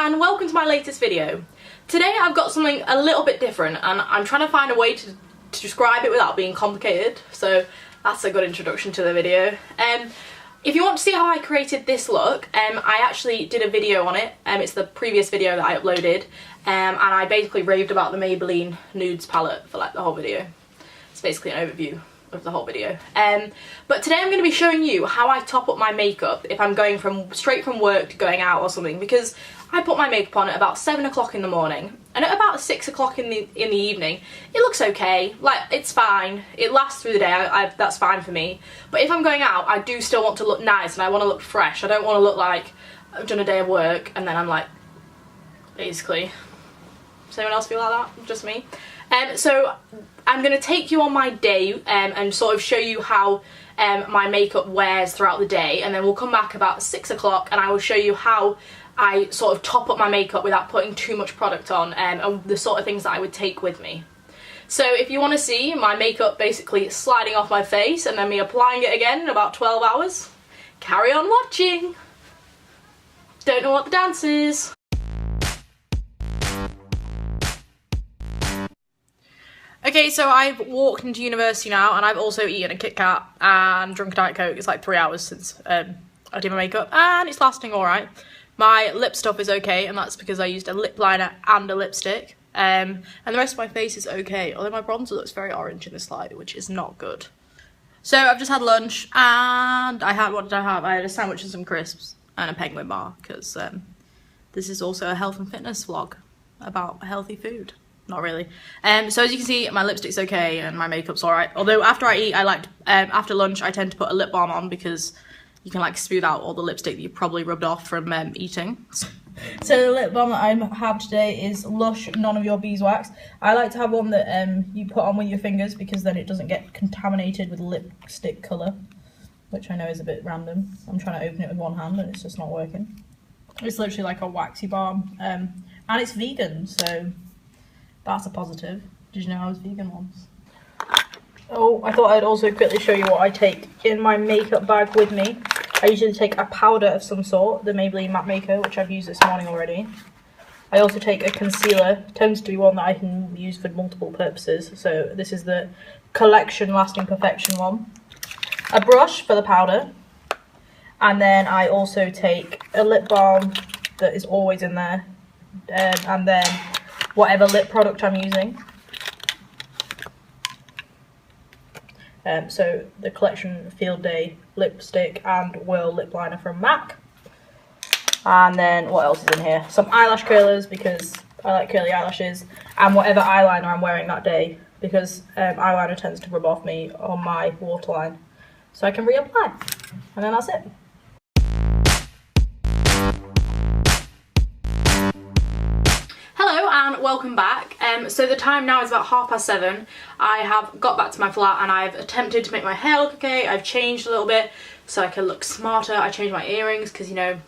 and welcome to my latest video. Today I've got something a little bit different and I'm trying to find a way to describe it without being complicated, so that's a good introduction to the video. If you want to see how I created this look, I actually did a video on it. It's the previous video that I uploaded, and I basically raved about the Maybelline Nudes palette for like the whole video. It's basically an overview of the whole video. But today I'm going to be showing you how I top up my makeup if I'm going straight from work to going out or something, because I put my makeup on at about 7 o'clock in the morning, and at about 6 o'clock in the evening it looks okay, like it's fine, it lasts through the day, that's fine for me. But if I'm going out, I do still want to look nice and I want to look fresh. I don't want to look like I've done a day of work and then I'm like, basically. Does anyone else feel like that? Just me? So I'm going to take you on my day and sort of show you how my makeup wears throughout the day, and then we'll come back about 6 o'clock and I will show you how I sort of top up my makeup without putting too much product on, and the sort of things that I would take with me. So if you want to see my makeup basically sliding off my face and then me applying it again in about 12 hours, carry on watching. Don't know what the dance is. Okay, so I've walked into university now and I've also eaten a Kit Kat and drunk a Diet Coke. It's like 3 hours since I did my makeup and it's lasting alright. My lip stuff is okay, and that's because I used a lip liner and a lipstick. And the rest of my face is okay, although my bronzer looks very orange in this light, which is not good. So I've just had lunch and what did I have? I had a sandwich and some crisps and a penguin bar, because this is also a health and fitness vlog about healthy food. Not really. So as you can see, my lipstick's okay and my makeup's alright. Although after I eat, after lunch I tend to put a lip balm on, because you can like smooth out all the lipstick that you probably rubbed off from eating. So the lip balm that I have today is Lush None of Your Beeswax. I like to have one that you put on with your fingers, because then it doesn't get contaminated with lipstick colour, which I know is a bit random. I'm trying to open it with one hand and it's just not working. It's literally like a waxy balm, and it's vegan, so that's a positive. Did you know I was vegan once? Oh, I thought I'd also quickly show you what I take in my makeup bag with me. I usually take a powder of some sort, the Maybelline Matte Maker, which I've used this morning already. I also take a concealer. It tends to be one that I can use for multiple purposes. So this is the Collection Lasting Perfection one. A brush for the powder. And then I also take a lip balm that is always in there. And then whatever lip product I'm using. So the Collection Field Day lipstick and Whirl lip liner from MAC. And then what else is in here? Some eyelash curlers, because I like curly eyelashes, and whatever eyeliner I'm wearing that day, because eyeliner tends to rub off me on my waterline. So I can reapply. And then that's it. Hello and welcome back. So the time now is about 7:30. I have got back to my flat and I've attempted to make my hair look okay. I've changed a little bit so I can look smarter. I changed my earrings because, you know,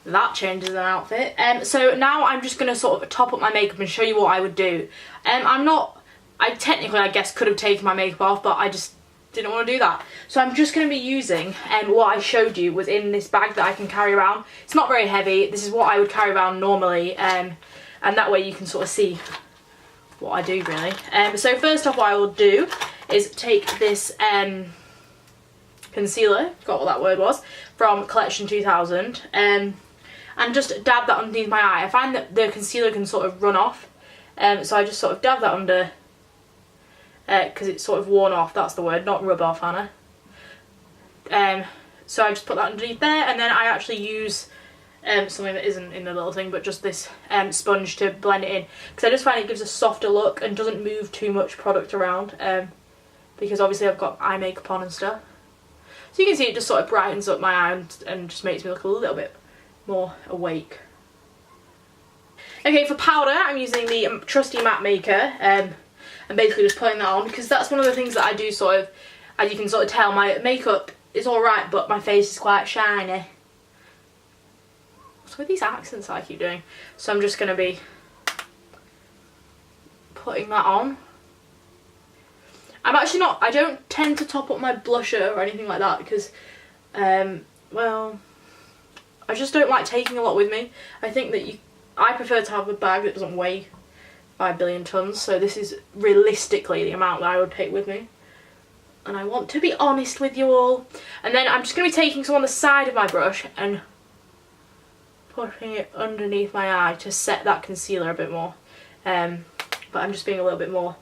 that changes an outfit. So now I'm just going to sort of top up my makeup and show you what I would do. I technically, I guess, could have taken my makeup off, but I just didn't want to do that. So I'm just going to be using what I showed you was in this bag that I can carry around. It's not very heavy. This is what I would carry around normally. And that way you can sort of see what I do, really. So first off, what I will do is take this concealer, forgot what that word was, from Collection 2000, and just dab that underneath my eye. I find that the concealer can sort of run off, so I just sort of dab that under, because it's sort of worn off, that's the word, not rub off, Hannah. So I just put that underneath there, and then I actually use something that isn't in the little thing, but just this sponge to blend it in, because I just find it gives a softer look and doesn't move too much product around, because obviously I've got eye makeup on and stuff. So you can see it just sort of brightens up my eye and just makes me look a little bit more awake. Okay, for powder I'm using the trusty Matte Maker, and basically just putting that on, because that's one of the things that I do sort of, as you can sort of tell, my makeup is alright but my face is quite shiny. What's with these accents I keep doing? So I'm just going to be putting that on. I don't tend to top up my blusher or anything like that, because, well, I just don't like taking a lot with me. I think that I prefer to have a bag that doesn't weigh 5 billion tons, so this is realistically the amount that I would take with me. And I want to be honest with you all. And then I'm just going to be taking some on the side of my brush and putting it underneath my eye to set that concealer a bit more. But I'm just being a little bit more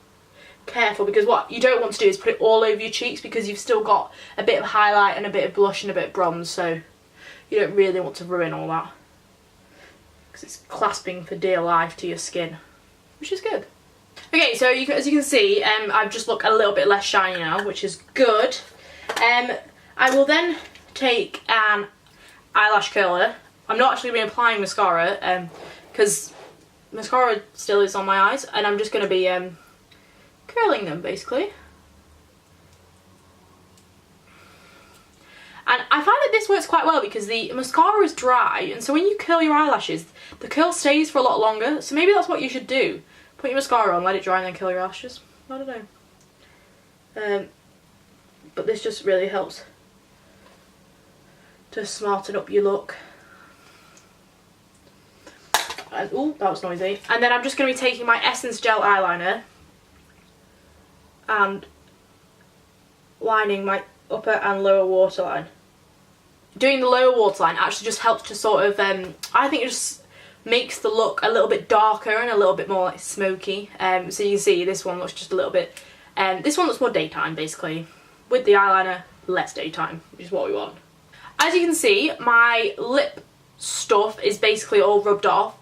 careful, because what you don't want to do is put it all over your cheeks, because you've still got a bit of highlight and a bit of blush and a bit of bronze, so you don't really want to ruin all that, because it's clasping for dear life to your skin, which is good. Okay, so as you can see, I've just looked a little bit less shiny now, which is good. I will then take an eyelash curler. I'm not actually going to be applying mascara, because mascara still is on my eyes, and I'm just going to be curling them basically. And I find that this works quite well because the mascara is dry, and so when you curl your eyelashes, the curl stays for a lot longer. So maybe that's what you should do. Put your mascara on, let it dry, and then curl your eyelashes. I don't know. But this just really helps to smarten up your look. Oh, that was noisy. And then I'm just going to be taking my Essence Gel eyeliner and lining my upper and lower waterline. Doing the lower waterline actually just helps to sort of, I think it just makes the look a little bit darker and a little bit more like smoky. So you can see this one looks just a little bit, this one looks more daytime basically. With the eyeliner, less daytime, which is what we want. As you can see, my lip stuff is basically all rubbed off,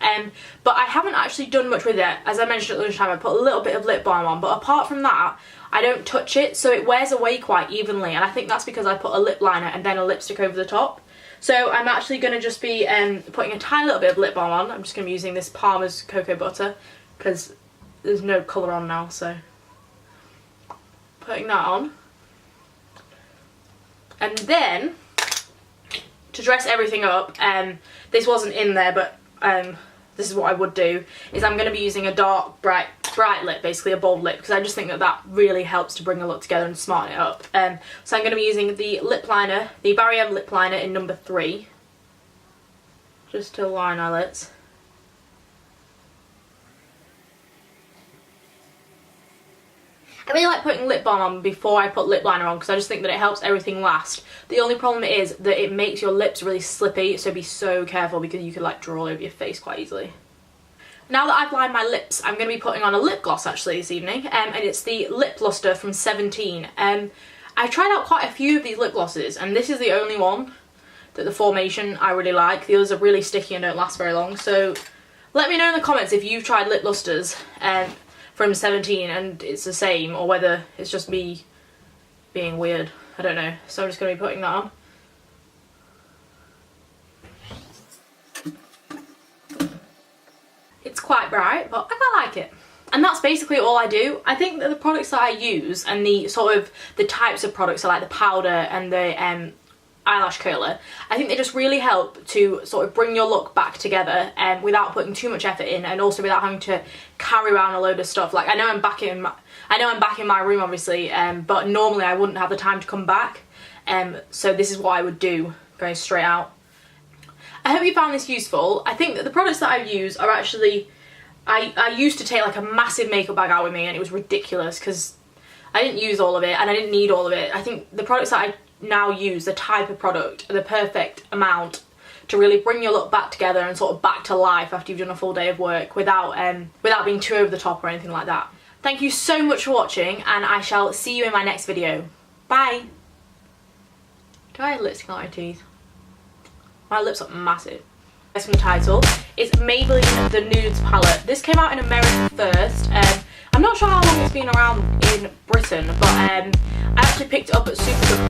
but I haven't actually done much with it. As I mentioned at lunchtime, I put a little bit of lip balm on, but apart from that, I don't touch it, so it wears away quite evenly, and I think that's because I put a lip liner and then a lipstick over the top. So I'm actually going to just be putting a tiny little bit of lip balm on. I'm just going to be using this Palmer's Cocoa Butter, because there's no colour on now, so putting that on. And then, to dress everything up, this wasn't in there, but this is what I would do, is I'm going to be using a dark, bright lip, basically a bold lip, because I just think that that really helps to bring the look together and smarten it up. So I'm going to be using the lip liner, the Barry M lip liner in number 3, just to line our lips. I really like putting lip balm on before I put lip liner on, because I just think that it helps everything last. The only problem is that it makes your lips really slippy, so be so careful, because you could like draw all over your face quite easily. Now that I've lined my lips, I'm going to be putting on a lip gloss actually this evening, and it's the Lip Luster from 17. I tried out quite a few of these lip glosses, and this is the only one that the formation I really like. The others are really sticky and don't last very long, so let me know in the comments if you've tried lip lusters from 17 and it's the same, or whether it's just me being weird. I don't know. So I'm just going to be putting that on. It's quite bright, but I quite like it. And that's basically all I do. I think that the products that I use and the sort of the types of products, so like the powder and the eyelash curler, I think they just really help to sort of bring your look back together without putting too much effort in, and also without having to carry around a load of stuff. Like I know I'm back in my room obviously, but normally I wouldn't have the time to come back. So this is what I would do going straight out. I hope you found this useful. I think that the products that I use are actually, I used to take like a massive makeup bag out with me, and it was ridiculous because I didn't use all of it and I didn't need all of it. I think the products that I now use, the type of product, are the perfect amount to really bring your look back together and sort of back to life after you've done a full day of work without being too over the top or anything like that. Thank you so much for watching, and I shall see you in my next video. Bye! Do I have lipstick on my teeth? My lips are massive. From the title, it's Maybelline The Nudes palette. This came out in America first. I'm not sure how long it's been around in Britain, but I actually picked it up at Super.